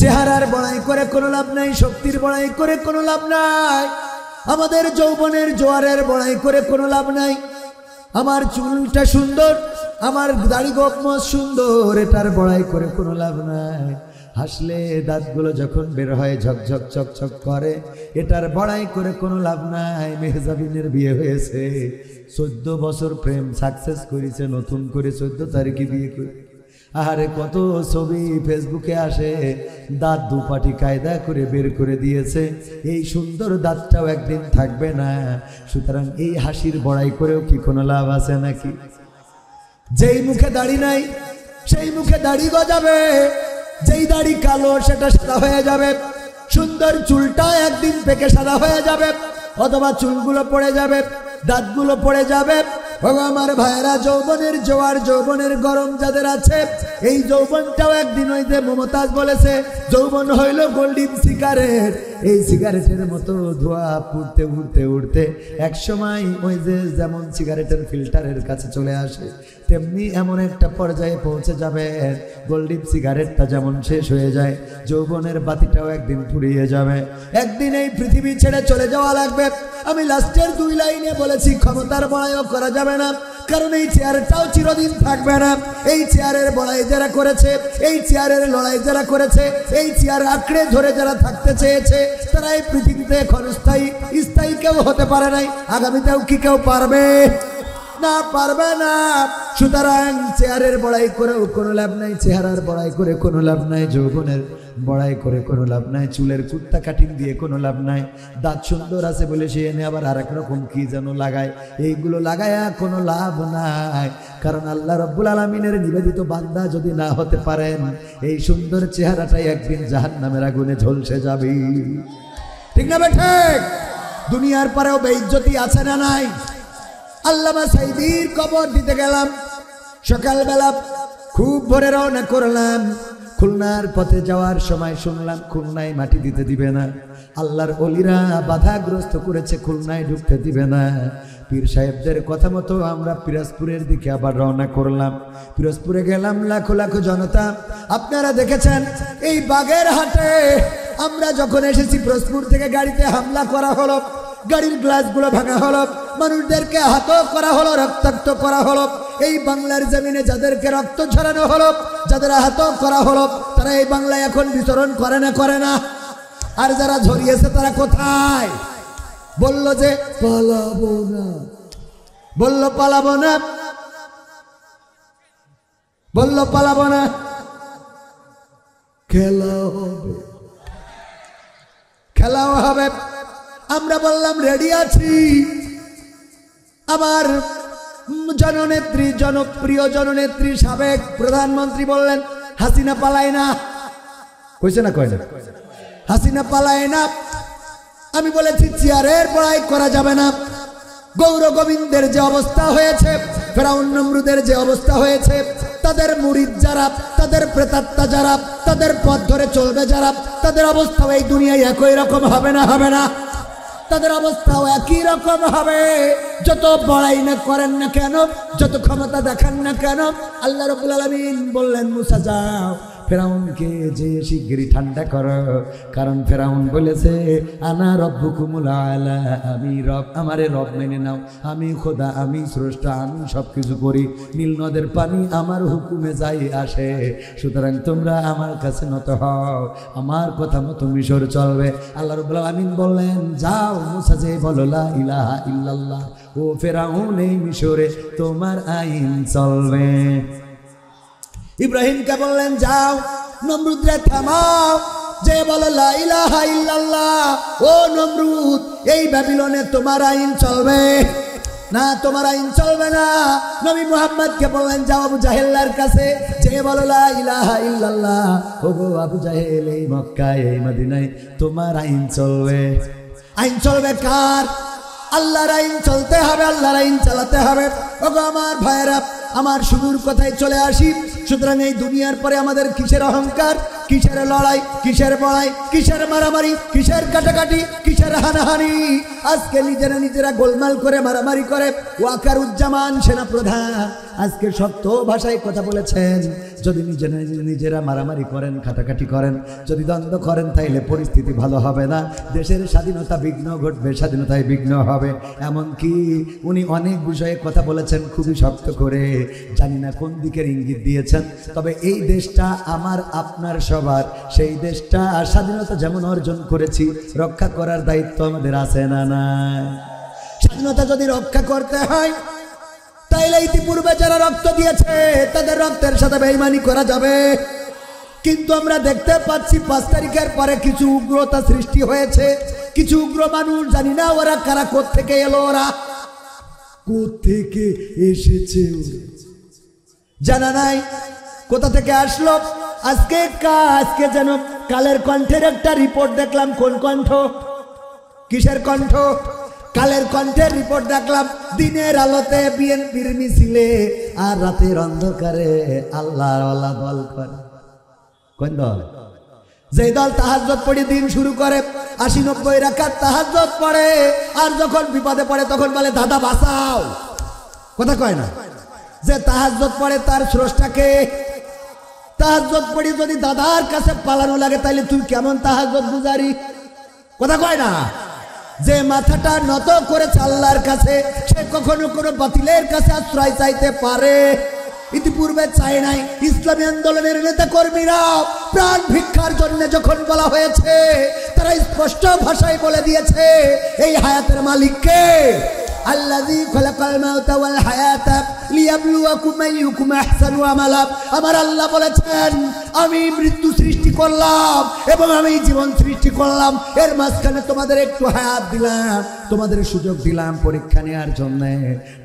চেহারার বড়াই করে কোনো লাভ নাই, শক্তির বড়াই করে কোনো লাভ নাই, আমাদের যৌবনের জোয়ারের বড়াই করে কোনো লাভ নাই। আমার চুলটা সুন্দর, আমার দাড়ি গোপ সুন্দর, এটার বড়াই করে কোনো লাভ নাই। হাসলে দাঁতগুলো যখন বের হয় ঝকঝক চকচক করে, এটার বড়াই করে কোনো লাভ নাই। মেহজাবিনের বিয়ে হয়েছে, 14 বছর প্রেম সাকসেস করেছে, নতুন করে 14 তারিখে বিয়ে করে। আরে কত ছবি ফেসবুকে আসে, দাঁত দুপাটি কায়দা করে বের করে দিয়েছে। এই সুন্দর দাঁতটাও একদিন থাকবে না, সুতরাং এই হাসির বড়াই করেও কি কোনো লাভ আছে নাকি? যেই মুখে দাড়ি নাই সেই মুখে দাড়ি গজাবে, যেই দাড়ি কালো সেটা সাদা হয়ে যাবে, সুন্দর চুলটা একদিন পেকে সাদা হয়ে যাবে, অথবা চুলগুলো পড়ে যাবে, দাঁতগুলো পড়ে যাবে। আমার ভাইয়েরা, যৌবনের জোয়ার, যৌবনের গরম যাদের আছে, এই যৌবনটাও একদিন ওই যে মমতাজ বলেছে, যৌবন হইল গোল্ডেন সিগারেট। এই সিগারেটের মতো ধোঁয়া উড়তে উড়তে উড়তে একসময় ওই যে যেমন সিগারেটের ফিল্টারের কাছে চলে আসে, তেমনি এমন একটা পর্যায়ে পৌঁছে যাবে, গোল্ডেন সিগারেটটা যেমন শেষ হয়ে যায়, যৌবনের বাতিটাও একদিন ফুরিয়ে যাবে। একদিন এই পৃথিবী ছেড়ে চলে যাওয়া লাগবে। আমি লাস্টের 2 লাইনে বলেছি, ক্ষমতার বড়াইও করা যাবে না, কারণ এই চেয়ারটাও চিরদিন থাকবে না। এই চেয়ারের বড়াই যারা করেছে, এই চেয়ারের লড়াই যারা করেছে, এই চেয়ার আঁকড়ে ধরে যারা থাকতে চেয়েছে, তারা এই পৃথিবীতে এখন স্থায়ী কেউ হতে পারে নাই। আগামীতেও কি কেউ পারবে না? পারবে না। সুতরাং চেয়ারের বড়াই করেও কোনো লাভ নাই, চেহারার বড়াই করে কোনো লাভ নাই, যৌবনের বড়াই করে কোনো লাভ নাই, চুলের কুত্তা কাটিং দিয়ে কোনো লাভ নাই। দাঁত সুন্দর আছে বলে সে এনে আবার আরেক রকম কি যেন লাগায়, এইগুলো লাগায়া কোনো লাভ নাই। কারণ আল্লাহ রাব্বুল আলামিনের নিবেদিত বান্দা যদি না হতে পারেন, এই সুন্দর চেহারাটাই একদিন জাহান্নামের আগুনে ঝলসে যাবে। ঠিক না ঠিক? দুনিয়ার পরেও বেইজ্জতি আছে না নাই? আল্লামা সাইদির কবর দিতে গেলাম, সকালবেলা খুব ভোরে রওনা করলাম। খুলনার পথে যাওয়ার সময় শুনলাম খুলনায় মাটি দিতে দিবে না, আল্লাহর ওলিরা বাধাগ্রস্ত করেছে, খুলনায় ঢুকতে দিবে না। পীর সাহেবদের কথা মতো আমরা পিরোজপুরের দিকে আবার রওনা করলাম। পিরোজপুরে গেলাম, লাখো লাখো জনতা। আপনারা দেখেছেন এই বাগেরহাটে আমরা যখন এসেছি, পিরোজপুর থেকে গাড়িতে হামলা করা হলো, গাড়ির গ্লাসগুলো ভাঙা হলো, মানুষদেরকে আহত করা হলো, রক্তাক্ত করা হলো। এই বাংলার জমিনে যাদেরকে রক্ত ঝরানো হলো, যাদের আহত করা হলো, তারা এই বাংলায় এখন বিচরণ করে না? করে না? আর যারা ঝরিয়েছে তারা কোথায়? বলল যে পালাবো না, বলল পালাবো না, বলল পালাবো না, খেলা হবে, খেলাও হবে। আমরা বললাম রেডি আছি। আমার জননেত্রী, জনপ্রিয় জননেত্রী, সাবেক প্রধানমন্ত্রী বললেন হাসিনা পালায় না। কইছে না? কয় না? হাসিনা পালায় না। আমি বলেছি চেয়ারের বড়াই করা যাবে না। গৌর গোবিন্দের যে অবস্থা হয়েছে, ফেরাউন নমরুদের যে অবস্থা হয়েছে, তাদের মুরিদ যারা, তাদের প্রেতাত্মা যারা, তাদের পথ ধরে চলবে যারা, তাদের অবস্থাও এই দুনিয়ায় একই রকম হবে না? হবে না? তাদের অবস্থাও একই রকম হবে। যত বড়াই না করেন না কেন, যত ক্ষমতা দেখান না কেন, আল্লাহ রাব্বুল আলামিন বললেন মুসা যাও, ফেরাউনকে যে শিগগিরই ঠান্ডা করো, কারণ ফেরাউন বলেছে আনা রব্বুকুমুল আলা, আমি রব, আমারে রব মেনে নাও, আমি খোদা, আমি স্রষ্টা, আমি সব কিছু করি, নীল নদের পানি আমার হুকুমে যাই আসে, সুতরাং তোমরা আমার কাছে নত হও, আমার কথা মতো মিশর চলবে। আল্লাহ রাব্বুল আলামিন বললেন যাও মুসা, যে বলো লা ইলাহা ইল্লাল্লাহ, ও ফেরাউন এই মিশরে তোমার আইন চলবে। ইব্রাহিমকে বললেন যাও নমরুদরে থামাও, যে বলে লা ইলাহা ইল্লাল্লাহ, ও নমরুদ এই ব্যাবিলনে তোমার আইন চলবে না, তোমার আইন চলবে না। নবী মুহাম্মদকে বললেন যাও আবু জাহেলের কাছে, যে বলে লা ইলাহা ইল্লাল্লাহ, ও গো আবু জাহেল এই মক্কায় এই মদিনায় তোমার আইন চলবে। আইন চলবে কার? আল্লাহর আইন চলতে হবে, আল্লাহর আইন চালাতে হবে। ও গো আমার ভাইয়েরা, আমার শুরুর কথায় চলে আসি। সুতরাং এই দুনিয়ার পরে আমাদের কিসের অহংকার, কিসের লড়াই, কিসের বড়াই, কিসের মারামারি, কিসের কাটাকাটি, কিসের হানাহানি? আজকে নিজেরা নিজেরা গোলমাল করে মারামারি করে। ওয়াকারুজ্জামান সেনাপ্রধান আজকে শক্ত ভাষায় কথা বলেছেন। যদি নিজেরা মারামারি করেন, কাটাকাটি করেন, যদি দ্বন্দ্ব করেন, তাইলে পরিস্থিতি ভালো হবে না, দেশের স্বাধীনতা বিঘ্ন ঘটবে, স্বাধীনতায় বিঘ্ন হবে। এমনকি উনি অনেক বিষয়ে কথা বলেছেন খুবই শক্ত করে, জানি না কোন দিকের ইঙ্গিত দিয়েছেন। তবে এই দেশটা আমার আপনার সবার, সেই দেশটা স্বাধীনতা যেমন অর্জন করেছি রক্ষা করার দায়িত্ব আমাদের আছে না নাই? স্বাধীনতা যদি রক্ষা করতে হয় তাইলে ইতিপূর্বে যারা রক্ত দিয়েছে তাদের রক্তের সাথে বেঈমানি করা যাবে। কিন্তু আমরা দেখতে পাচ্ছি 5 তারিখের পরে কিছু উগ্রতা সৃষ্টি হয়েছে, কিছু উগ্র মানুষ, জানি না ওরা কারা, কোত্থেকে এলো, ওরা কোত্থেকে এসেছে জানা নাই, কোথা থেকে আসলো। আজকে যেন কালের কণ্ঠের একটা রিপোর্ট দেখলাম। কোন কণ্ঠ? কিসের কণ্ঠ? কালের কণ্ঠের রিপোর্ট দেখলাম। দিনের আলোতে বিএনপির মিছিলে আর রাতের অন্ধকারে আল্লাহওয়ালা দল করে। কোন দল? যে দল তাহাজ্জুদ পড়ে দিন শুরু করে, 80-90 রাকাত তাহাজ্জুদ পড়ে, আর যখন বিপদে পড়ে তখন বলে দাদা বাঁচাও। কথা কয় না? যে তাহাজ্জুদ পড়ে তার স্রষ্টাকে। তাহাজ্জুদ পড়ে যদি দাদার কাছে পালানো লাগে তাইলে তুই কেমন তাহাজ্জুদ গুজারি? কথা কয় না? যে মাথাটা নত করেছে আল্লাহর কাছে, সে কখনো কোনো বাতিলের কাছে আশ্রয় চাইতে পারে? ইতিপূর্বে চায় নাই। ইসলামী আন্দোলনের নেতা কর্মীরা প্রাণ ভিক্ষার জন্য যখন বলা হয়েছে, তারা স্পষ্ট ভাষায় বলে দিয়েছে এই হায়াতের মালিক কে? আল্লাযী খালাকাল মাউতা ওয়াল হায়াতা লিয়াবলুয়াকুম আইয়ুকুম আহসানু আমালা। আমার আল্লাহ বলেছেন আমি মৃত্যু সৃষ্টি করলাম এবং আমি জীবন সৃষ্টি করলাম, এর মাঝখানে তোমাদের একটু হায়াত দিলাম, তোমাদের সুযোগ দিলাম পরীক্ষা নেওয়ার জন্য।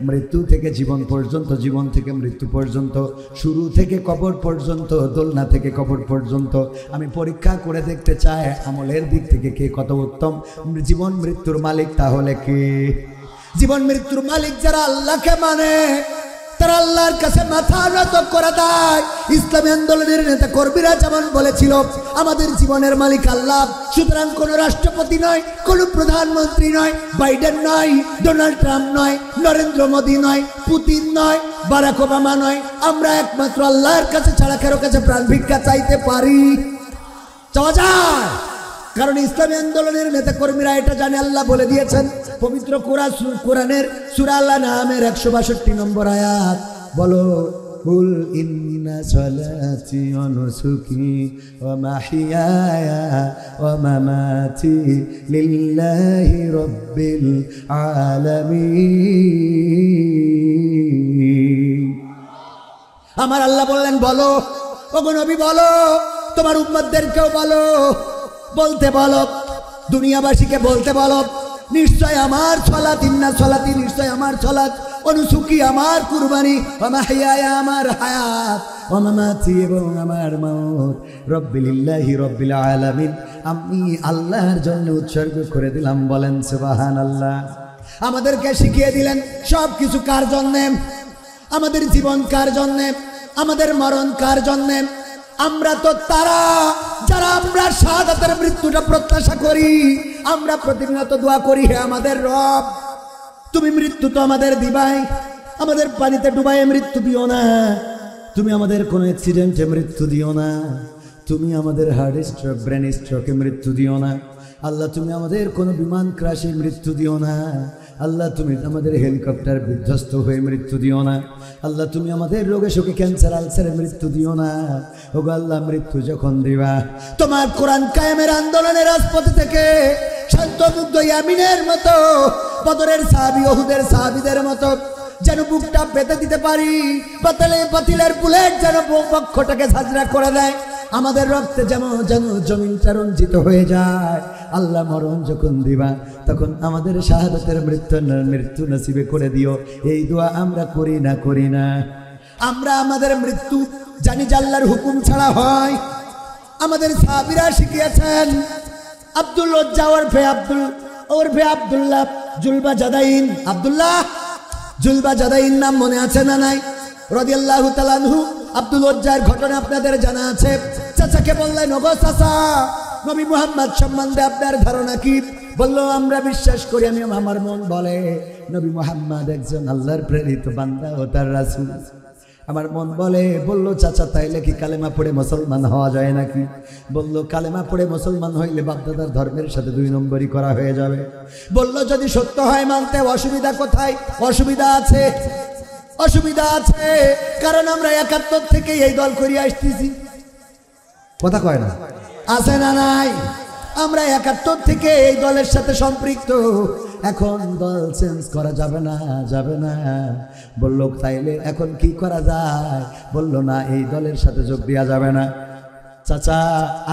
মৃত্যু থেকে জীবন পর্যন্ত, জীবন থেকে মৃত্যু পর্যন্ত, শুরু থেকে কবর পর্যন্ত, দোলনা থেকে কবর পর্যন্ত আমি পরীক্ষা করে দেখতে চাই আমলের দিক থেকে কে কত উত্তম। জীবন মৃত্যুর মালিক তাহলে কে? জীবন মৃত্যুর মালিক যারা আল্লাহকে মানে, তারা আল্লাহর কাছে মাথা নত করে দেয়। ইসলামী আন্দোলনের নেতা কর্মীরা যেমন বলেছিল আমাদের জীবনের মালিক আল্লাহ, সুতরাং কোন রাষ্ট্রপতি নয়, কোন প্রধানমন্ত্রী নয়, বাইডেন নয়, ডোনাল্ড ট্রাম্প নয়, নরেন্দ্র মোদী নয়, পুতিন নয়, বারাক ওবামা নয়, আমরা একমাত্র আল্লাহর কাছে ছাড়া কারো কাছে প্রাণ ভিক্ষা চাইতে পারি? চাওয়া যায়? কারণ ইসলামী আন্দোলনের নেতা কর্মীরা এটা জানে। আল্লাহ বলে দিয়েছেন পবিত্র কোরআনের সূরা আল-আনআমের 162 নম্বর আয়াত, বলো কুল ইন্না সালাতি ওয়া নুসুকি ওয়া মাহইয়ায়া ওয়া মামাতি লিল্লাহি রাব্বিল আলামিন। আমার আল্লাহ বললেন বলো, ওগো নবী বলো, তোমার উম্মতদেরকেও বলো, বলতে বলো, দুনিয়াবাসীকে বলতে বলো, নিশ্চয় আমার সালাত, ইন্না সালাতি, নিশ্চয় আমার সালাত, অনুসুকি আমার কুরবানি, ওয়া মাহইয়ায়া আমার হায়াত, ওয়া মামাতি এবং আমার মওত, লিল্লাহি রাব্বিল আলামিন, আমি আল্লাহর জন্য উৎসর্গ করে দিলাম। বলেন সুবহানাল্লাহ। আমাদেরকে শিখিয়ে দিলেন সব কিছু কার জন্যে? আমাদের জীবন কার জন্যে? আমাদের মরণ কার জন্যে? আমরা তো তারা যারা আমরা শাহাদাতের মৃত্যুটা প্রত্যাশা করি। আমরা প্রতিনিয়ত দোয়া করি, হে আমাদের রব, তুমি মৃত্যু তো আমাদের দিবাই, আমাদের পানিতে ডুবাই মৃত্যু দিও না, তুমি আমাদের কোনো অ্যাক্সিডেন্টে মৃত্যু দিও না, তুমি আমাদের হার্ট স্ট্রোক, ব্রেন স্ট্রোকে মৃত্যু দিও না, আল্লাহ তুমি আমাদের কোনো বিমান ক্রাশে মৃত্যু দিও না, আল্লাহ তুমি আমাদের হেলিকপ্টার বিধ্বস্ত হয়ে মৃত্যু দিও না, আল্লাহ তুমি আমাদের রোগে শোকে ক্যান্সার আলসারে মৃত্যু দিও না। ওগো আল্লাহ, মৃত্যু যখন দিবা তোমার কোরআন কায়েমের আন্দোলনের রাজপথ থেকে শান্তমুগ্ধ ইয়ামিনের মতো, বদরের সাহাবী, ওহুদের সাহাবীদের মতো যেন বুকটা পেতে দিতে পারি, বাতিলের বুলেট যেন পক্ষটাকে ঝাঁঝরা করে দেয়, আমাদের রক্তে যেন জমিনটা রঞ্জিত হয়ে যায়। আল্লাহ মরণ যখন দিবা তখন আমাদের শাহাদাতের মৃত্যু নসিবে করে দিও। এই দোয়া আমরা করি না? করি না? আমরা আমাদের মৃত্যু জানি যে আল্লাহর হুকুম ছাড়া হয়। আমাদের সাহাবীরা শিখিয়েছেন। আব্দুল উজ্জা ওরফে আব্দুল্লাহ জুলবাজাদাইন, আব্দুল্লাহ জুলবাজাদাইন নাম মনে আছে না নাই? রাদিয়াল্লাহু তাআলা আনহু। আব্দুল উজ্জার ঘটনা আপনাদের জানা আছে। চাচাকে বললেন, ওগো চাচা, নবী মুহাম্মদ সম্বন্ধে আপনার ধারণা কি? বললো, আমরা বিশ্বাস করি, আমার মন বলে নবী মুহাম্মদ একজন আল্লাহর প্রেরিত বান্দা ও তার রাসূল। আমার মন বললো চাচা তাইলে কি কালেমা পড়ে মুসলমান হওয়া যায় নাকি? বললো কালেমা পড়ে মুসলমান হইলে বাপদাদার ধর্মের সাথে 2 নম্বরই করা হয়ে যাবে। বললো যদি সত্য হয় মানতে অসুবিধা কোথায়? অসুবিধা আছে, অসুবিধা আছে, কারণ আমরা 71 থেকে এই দল করিয়া আসতেছি। কথা কয় না? আছে না নাই? আমরা 71 থেকে এই দলের সাথে সম্পৃক্ত, এখন দল চেঞ্জ করা যাবে না, যাবে না। বললো তাইলে এখন কি করা যায়? বললো না, এই দলের সাথে যোগ দেওয়া যাবে না। চাচা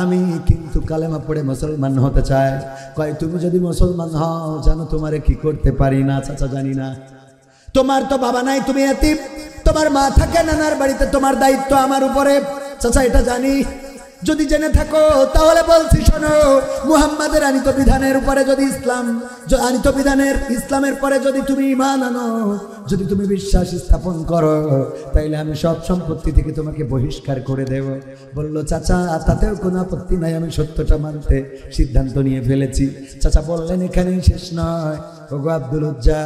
আমি কিন্তু কালেমা পড়ে মুসলমান হতে চাই। কয় তুমি যদি মুসলমান হও জানো তোমারে কি করতে পারি না? চাচা জানি না, তোমার তো বাবা নাই, তুমি এতিম, তোমার মা থাকে নানার বাড়িতে, তোমার দায়িত্ব আমার উপরে। চাচা এটা জানি, যদি জেনে থাকো তাহলে বলছি শোনো, মুহাম্মাদের আনিত বিধানের উপরে যদি আনিত বিধানের ইসলামের পরে যদি তুমি ঈমান আনো, যদি তুমি বিশ্বাস স্থাপন করো, তাইলে আমি সব সম্পত্তি থেকে তোমাকে বহিষ্কার করে দেব। বললো চাচা তাতেও কোনো আপত্তি নাই, আমি সত্যটা মানতে সিদ্ধান্ত নিয়ে ফেলেছি। চাচা বললেন এখানেই শেষ নয়, ওগো আব্দুল উজ্জা,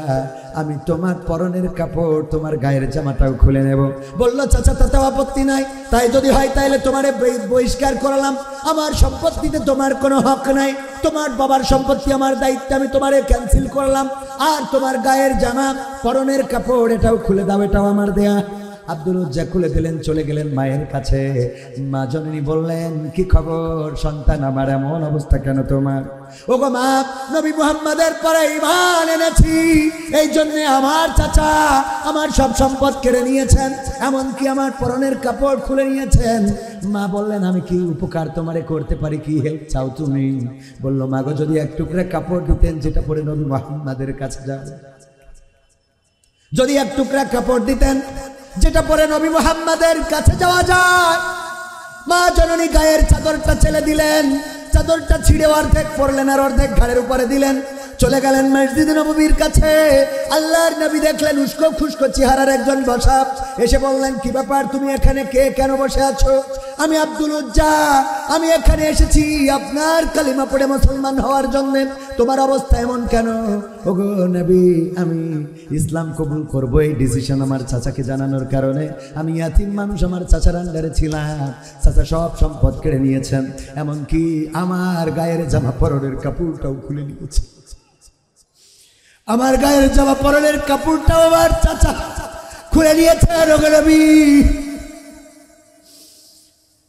আমি তোমার পরনের কাপড়, তোমার গায়ের জামাটাও খুলে নেব। বললো চাচা তাতেও আপত্তি নাই, তাই যদি হয় তাইলে তোমারে বহিষ্কার করলাম, আমার সম্পত্তিতে তোমার কোনো হক নাই, তোমার বাবার সম্পত্তি আমার দায়িত্ব, আমি তোমারে ক্যান্সেল করলাম, আর তোমার গায়ের জামা পরনের কাপড় এটাও খুলে দাও, এটাও আমার দেয়া। আব্দুল উজ্জা খুলে দিলেন, চলে গেলেন মায়ের কাছে। মা জননী বললেন কি খবর সন্তান, আমার এমন অবস্থা কেন তোমার? ওগো মা, নবী মুহাম্মাদের পরে ঈমান এনেছি, এই জন্য আমার চাচা আমার সব সম্পদ কেড়ে নিয়েছেন, এমনকি আমার পরনের কাপড় খুলে নিয়েছেন। মা বললেন আমি কি উপকার তোমারে করতে পারি, কি হেল্প চাও তুমি? বললো মা গো, যদি এক টুকরা কাপড় দিতেন যেটা পরে নবী মুহাম্মাদের কাছে যাবে, যদি এক টুকরা কাপড় দিতেন যেটা পরে নবী মুহাম্মাদের কাছে যাওয়া যায়। মা জননী গায়ের চাদরটা ছেড়ে দিলেন, চাদরটা ছিঁড়ে অর্ধেক পরলেন আর অর্ধেক ঘাড়ের উপরে দিলেন, চলে গেলেন মসজিদে নববীর কাছে। আল্লাহর নবী দেখলেন উস্কো খুস্কো চেহারার একজন বসা, এসে বললেন কি ব্যাপার, তুমি এখানে কে, কেন বসে আছো? আমি আব্দুল উজ্জা, আমি এখানে এসেছি আপনার কালিমা পড়ে মুসলমান হওয়ার জন্য, তোমার অবস্থা এমন কেন? ওগো নবী, আমি ইসলাম কবুল করবো এই ডিসিশন আমার চাচাকে জানানোর কারণে। আমি ইয়াতিম মানুষ, আমার চাচার আন্ডারে ছিলাম, চাচা সব সম্পদ কেড়ে নিয়েছেন, এমনকি আমার গায়ের জামা পরনের কাপড়টাও খুলে নিয়েছে, আমার গায়ের জামা পরনের কাপড়টাও আমার চাচা খুলে নিয়েছে। ওগো নবী,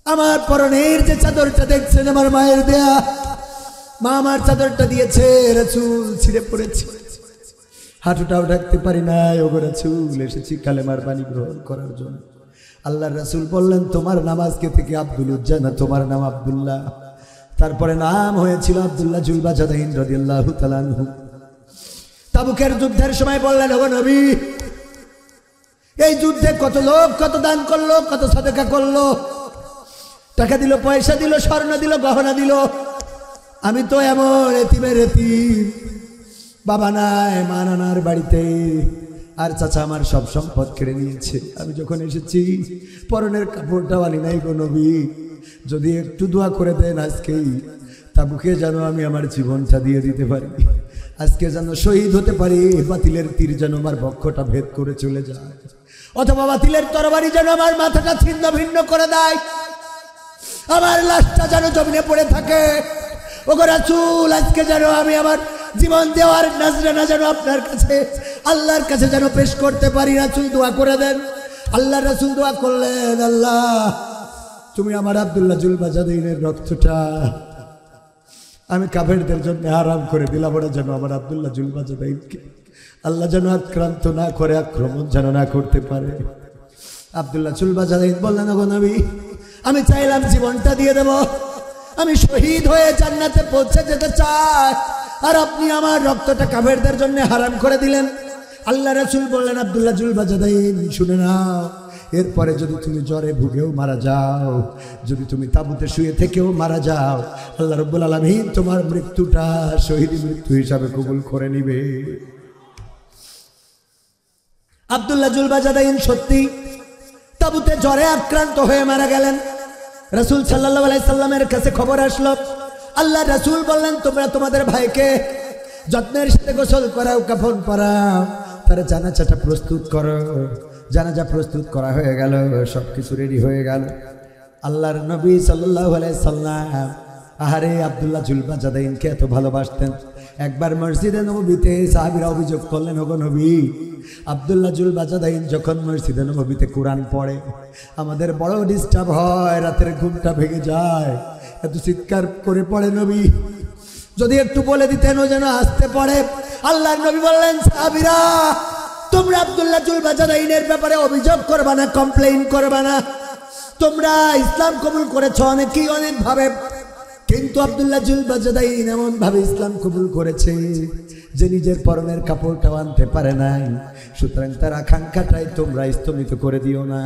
আমার পরনের যে চাদরটা দেখছেন আমার মায়ের দেয়া, মা আমার চাদরটা দিয়েছে, রাসূল ছিঁড়ে পড়েছে, হাঁটুটাও ঢাকতে পারি না। ওগো রাসূল, এসেছি কালেমার বাণী গ্রহণ করার জন্য। আল্লাহর রাসূল বললেন তোমার নাম আজকে থেকে আব্দুল উজ্জা না, তোমার নাম আব্দুল্লাহ। তারপরে নাম হয়েছিল আব্দুল্লাহ জুলবাজাদাইন রাদিয়াল্লাহু তাআলা আনহু। তাবুকের যুদ্ধের সময় বললেন ওগো নবী, এই যুদ্ধে কত লোক কত দান করলো, কত সাদকা করলো, টাকা দিল, পয়সা দিল, স্বর্ণ দিল, গহনা দিল, আমি তো এমন এতিমের এতিম, বাবা নাই, মা নানার বাড়িতে, আর চাচা আমার সব সম্পদ কেড়ে নিয়েছে। আমি যখন এসেছি পরনের কাপড়টাও আনি নাই গো নবী, যদি একটু দোয়া করে দেন আজকেই তাবুকে যেন আমি আমার জীবনটা দিয়ে দিতে পারি, আজকে যেন শহীদ হতে পারি, বাতিলের তীর যেন আমার বক্ষটা ভেদ করে চলে যায়, অথবা বাতিলের তরবারি যেন আমার মাথাটা ছিন্ন ভিন্ন করে দেয়, আমার লাশটা যেন জমিনে পড়ে থাকে। ওগো রাসূল, আজকে যেন আমি আমার জীবন দেওয়ার নাজরানা যেন আপনার কাছে, আল্লাহর কাছে যেন পেশ করতে পারি। রাসূল দোয়া করে দেন। আল্লাহ রাসূল দোয়া করলেন, আল্লাহ তুমি আমার আব্দুল্লাহ জুলবাজাদাইনের রক্তটা আমি কাফেরদের জন্য হারাম করে দিলাম, ওরা যেন আমার আব্দুল্লাহ জুলবাজাদাইনকে আল্লাহ যেন আক্রান্ত না করে, আক্রমণ যেন না করতে পারে। আব্দুল্লাহ জুলবাজাদাইন বললেন ওগো নবী, আমি চাইলাম জীবনটা দিয়ে দেব, আমি শহীদ হয়ে জান্নাতে পৌঁছে যেতে চাই, আর আপনি আমার রক্তটা কাফেরদের জন্য হারাম করে দিলেন। আল্লাহ রাসূল বললেন আব্দুল্লাহ জুলবাজাদাইন শুনে নাও, এরপরে যদি তুমি জ্বরে ভুগেও মারা যাও, যদি তুমি তাবুতে শুয়ে থেকেও মারা যাও, আল্লাহ রাব্বুল আলামিন তোমার মৃত্যুটা শহীদ মৃত্যু হিসাবে কবুল করে নিবে। আব্দুল্লাহ জুলবাজাদাইন সত্যি তাবুতে জ্বরে আক্রান্ত হয়ে মারা গেলেন। রাসূল সাল্লাল্লাহু আলাইহি সাল্লামের কাছে খবর আসলো। আল্লাহ রাসূল বললেন তোমরা তোমাদের ভাইকে যত্নের সাথে গোসল করাও, কাফন পরাও, তার জানাজাটা প্রস্তুত করো। জানাজা প্রস্তুত করা হয়ে গেল, সব কিছু রেডি হয়ে গেল। আল্লাহর নবী সাল্লাল্লাহু আলাইহি সাল্লাম আহারে আব্দুল্লাহ জুলবাজাদাইনকে এত ভালোবাসতেন। একবার মসজিদে নববীতে সাহাবীরা অভিযোগ করলেন, ওগো নবী, আব্দুল্লাহ জুলবাজাদাইন যখন মসজিদে নববীতে কোরআন পড়ে আমাদের বড় ডিস্টার্ব হয়, রাতের ঘুমটা ভেঙে যায়, এত চিৎকার করে পড়ে নবী, যদি একটু বলে দিতেন ও যেন আসতে পড়ে। আল্লাহর নবী বললেন, সাহাবীরা তোমরা আব্দুল্লাহ জুলবাজাদাইনের ব্যাপারে অভিযোগ করবা না, কমপ্লেইন করবা না। তোমরা ইসলাম কবুল করেছো অনেকেই অনেক ভাবে, কিন্তু আব্দুল্লাহ জুলবাজাদাইন এমন ভাবে ইসলাম কবুল করেছে যে নিজের পরনের কাপড়টাও আনতে পারে নাই। সুতরাং তার আকাঙ্ক্ষাটাই তোমরা স্থগিত করে দিও না,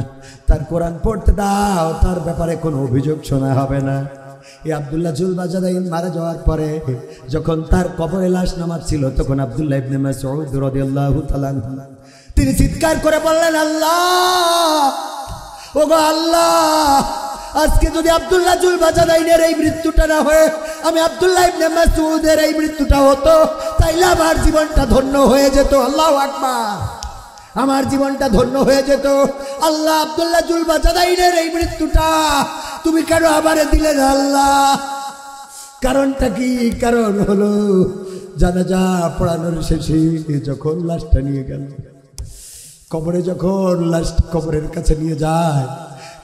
তার কোরআন পড়তে দাও, তার ব্যাপারে কোনো অভিযোগ শোনা হবে না। এই আব্দুল্লাহ জুলবাজাদাইন মারা যাওয়ার পরে যখন তার কবরে লাশ নামাচ্ছিল, তখন আব্দুল্লাহ ইবনে মাসউদ রাদিয়াল্লাহু তাআলা তিনি চিৎকার করে বললেন, আল্লাহ, ওগো আল্লাহ, আজকে যদি আব্দুল্লাহ জুলবাজাদাইনের এই মৃত্যুটা না হয়ে আমি আব্দুল্লাহ ইবনে মাসউদের এই মৃত্যুটা হতো, তাইলে আমার জীবনটা ধন্য হয়ে যেত। আল্লাহু আকবার, আমার জীবনটা ধন্য হয়ে যেত। আল্লাহ, আব্দুল্লাহ জুলবাজাদাইনের এই মৃত্যুটা তুমি কেন আমারে দিলে না আল্লাহ? কারণটা কি? কারণ হলো জানাজা পড়ানোর শেষে যখন লাশটা নিয়ে গেল কবরে, যখন লাশ কবরের কাছে নিয়ে যায়,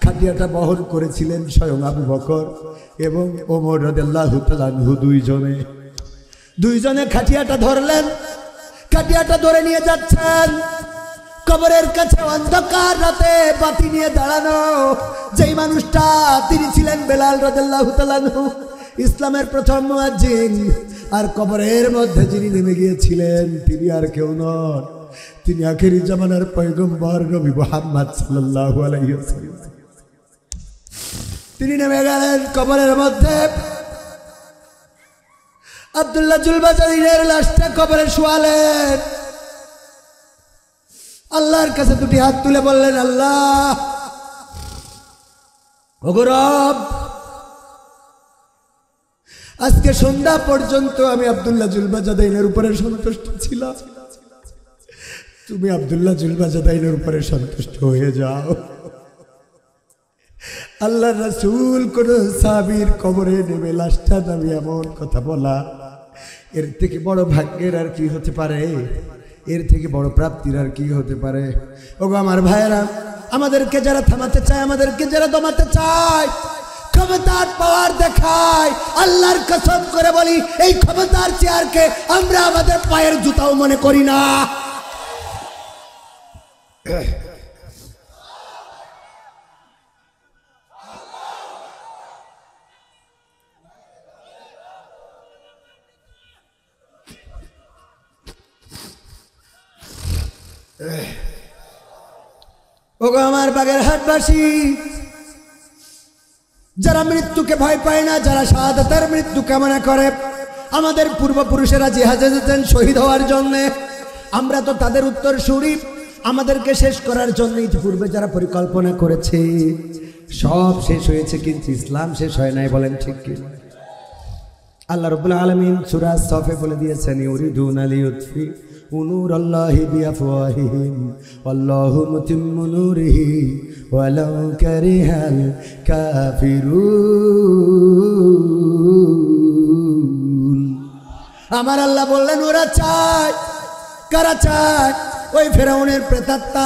খাটিয়াটা বহন করেছিলেন স্বয়ং আবু বকর এবং ওমর রাদিয়াল্লাহু তাআলা আনহু, দুইজনে খাটিয়াটা ধরলেন, খাটিয়াটা ধরে নিয়ে যাচ্ছেন কবরের কাছে। অন্ধকার রাতে বাতি নিয়ে দাঁড়ানো যেই মানুষটা, তিনি ছিলেন বেলাল রাদিয়াল্লাহু তাআলা আনহু, ইসলামের প্রথম মুয়াজ্জিন। আর কবরের মধ্যে যিনি নেমে গিয়েছিলেন তিনি আর কেউ নন, তিনি আখেরি জামানার পয়গম্বর নবী মুহাম্মদ সাল্লাল্লাহু আলাইহি ওয়াসাল্লাম। তিনি নেমে গেলেন কবরের মধ্যে। আব্দুল্লাহ জুলবাজাদাইনের লাশটা কবরে শোয়ালেন। আল্লাহর কাছে দুটি হাত তুলে বললেন, আল্লাহ, ওগো রব, আজকে সন্ধ্যা পর্যন্ত আমি আব্দুল্লাহ জুলবাজাদাইনের উপরে সন্তুষ্ট ছিলাম, তুমি আব্দুল্লাহ জুলবাজাদাইনের উপরে সন্তুষ্ট হয়ে যাও। আল্লাহর রাসূল কোন সাহাবীর কবরে নেমে লাশটা নামি এমন কথা বলা, এর থেকে বড় ভাগ্যের আর কি হতে পারে? এর থেকে বড় প্রাপ্তির আর কি হতে পারে? ওগো আমার ভাইয়েরা, আমাদেরকে যারা থামাতে চায়, আমাদেরকে যারা দমাতে চায়, ক্ষমতার পাওয়ার দেখায়, আল্লাহর কসম করে বলি, এই ক্ষমতার চেয়ারকে আমরা আমাদের পায়ের জুতাও মনে করি না। ওগো আমার বাগেরহাটবাসী, যারা মৃত্যুকে ভয় পায় না, যারা শাহাদাতের মৃত্যু কামনা করে, আমাদের পূর্বপুরুষেরা জিহাদে যেতেন শহীদ হওয়ার জন্য, আমরা তো তাদের উত্তরসূরি। আমাদেরকে শেষ করার জন্য ইতিপূর্বে যারা পরিকল্পনা করেছে সব শেষ হয়েছে, কিন্তু ইসলাম শেষ হয় নাই। বলেন ঠিক কি? আল্লাহ রাব্বুল আলামিন সূরা সফে বলে দিয়েছেন, ইউরিদুনা লিইউতফিউ নূরাল্লাহি বিআফওয়াহিহিম ওয়াল্লাহু মুতিম্মু নূরিহি ওয়ালাউ কারিহাল কাফিরুন। আমার আল্লাহ বললেন, ওরা চায়, কারা চায়? ওই ফেরাউনের প্রেতাত্মা,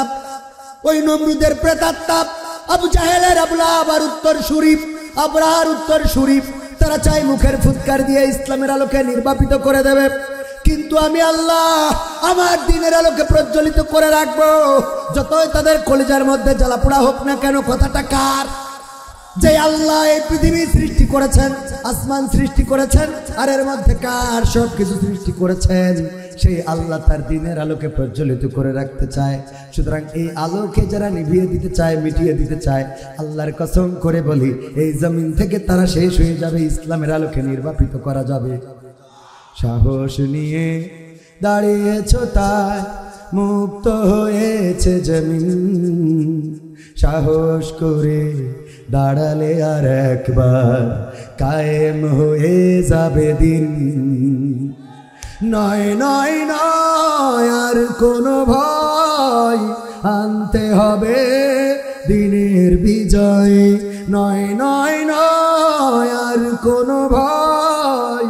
ওই নমরুদের প্রেতাত্মা, আবু জাহেলের, আবু লাহাবের উত্তরসূরি, আবরাহার উত্তরসূরি, তারা চায় মুখের ফুৎকার দিয়ে ইসলামের আলোকে নির্বাপিত করে দেবে। কিন্তু আমি আল্লাহ আমার দ্বীনের আলোকে প্রজ্বলিত করে রাখবো, যতই তাদের কলিজার মধ্যে জ্বালাপোড়া হোক না কেন। কথাটা কার? যে আল্লাহ এই পৃথিবী সৃষ্টি করেছেন, আসমান সৃষ্টি করেছেন, আর এর মধ্যে কার সব কিছু সৃষ্টি করেছেন, সেই আল্লাহ তার দ্বীনের আলোকে প্রজ্বলিত করে রাখতে চায়। সুতরাং এই আলোকে যারা নিভিয়ে দিতে চায়, মিটিয়ে দিতে চায়, আল্লাহর কসম করে বলি, এই জমিন থেকে তারা শেষ হয়ে যাবে, ইসলামের আলোকে নির্বাপিত করা যাবে। সাহস নিয়ে দাঁড়িয়েছো তাই মুক্ত হয়েছে জমিন, সাহস করে দাঁড়ালে আর একবার কায়েম হয়ে যাবে দিন। নয় নয় নয় আর কোনো ভয়, আনতে হবে দিনের বিজয়। নয় নয় নয় আর কোনো ভয়,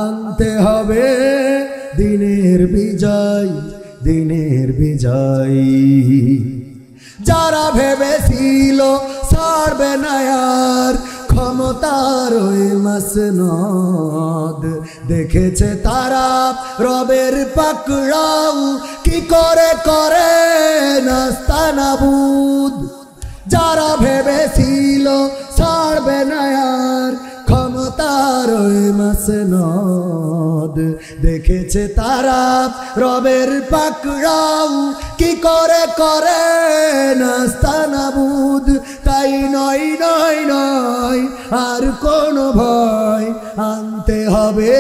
আনতে হবে দিনের বিজয়, দিনের বিজয়। যারা ভেবেছিল ছাড়বে না আর ক্ষমতার ওই মাসনদ, দেখেছে তারা রবের পাকড়াও কি করে করে নাস্তানাবুদ। যারা ভেবেছিল ছাড়বে না আর ক্ষমতার ওই মাসনদ, দেখেছে তারা রবের পাকড়াও কি করে করে নাস্তানাবুদ। তাই নয় নয় নয় আর কোনো ভয়, আনতে হবে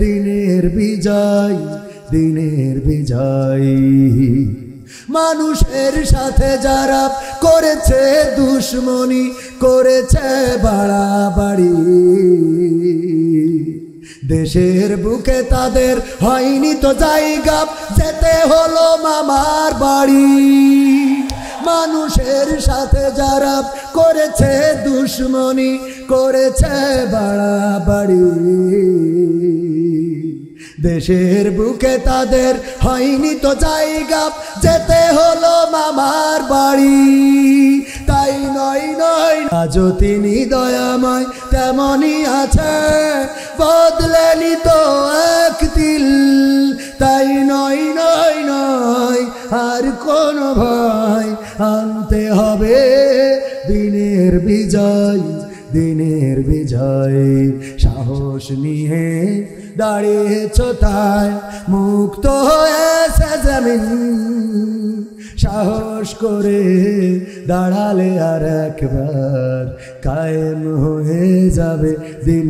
দিনের বিজয়, দিনের বিজয়। মানুষের সাথে যারা করেছে দুশ্মনী, করেছে বাড়াবাড়ি, দেশের বুকে তাদের হয়নি তো জায়গা, যেতে হলো মামার বাড়ি। মানুষের সাথে যারা করেছে দুশ্মনী, করেছে বাড়াবাড়ি, দেশের বুকে তাদের হয়নি তো জায়গা, যেতে হলো মামার বাড়ি। তাই নয় নয় আজও তিনি দয়াময় তেমনই আছে, বদলেনি তো এক তিল। তাই নয় নয় নয় আর কোনো ভয়, আনতে হবে দিনের বিজয়, দিনের বিজয়। সাহস নিয়ে দাঁড়িয়েছ তাই মুক্ত হয়েছে জমিন, সাহস করে দাঁড়ালে আর একবার কায়েম হয়ে যাবে দিন।